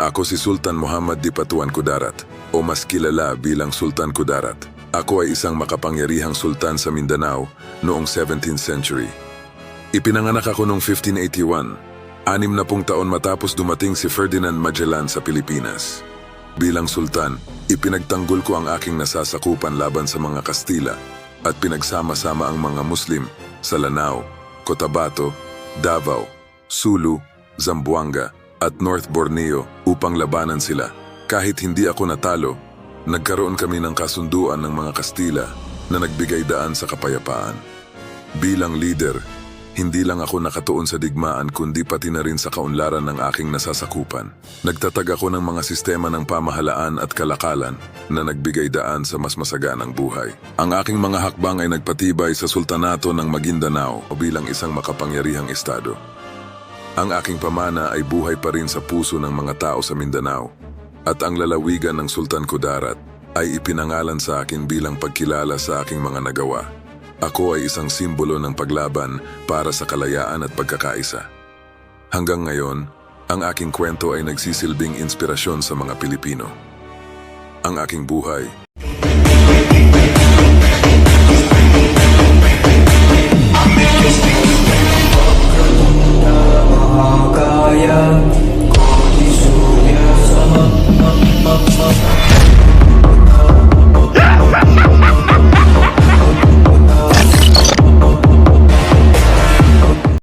Ako si Sultan Muhammad Dipatuan Kudarat o mas kilala bilang Sultan Kudarat. Ako ay isang makapangyarihang sultan sa Mindanao noong 17th century. Ipinanganak ako noong 1581, 60 taon matapos dumating si Ferdinand Magellan sa Pilipinas. Bilang sultan, ipinagtanggol ko ang aking nasasakupan laban sa mga Kastila at pinagsama-sama ang mga Muslim sa Lanao, Cotabato, Davao, Sulu, Zamboanga at North Borneo upang labanan sila. Kahit hindi ako natalo, nagkaroon kami ng kasunduan ng mga Kastila na nagbigay daan sa kapayapaan. Bilang leader, hindi lang ako nakatuon sa digmaan kundi pati na rin sa kaunlaran ng aking nasasakupan. Nagtatag ako ng mga sistema ng pamahalaan at kalakalan na nagbigay daan sa mas masaganang buhay. Ang aking mga hakbang ay nagpatibay sa Sultanato ng Maguindanao bilang isang makapangyarihang estado. Ang aking pamana ay buhay pa rin sa puso ng mga tao sa Mindanao at ang lalawigan ng Sultan Kudarat ay ipinangalan sa akin bilang pagkilala sa aking mga nagawa. Ako ay isang simbolo ng paglaban para sa kalayaan at pagkakaisa. Hanggang ngayon, ang aking kwento ay nagsisilbing inspirasyon sa mga Pilipino. Ang aking buhay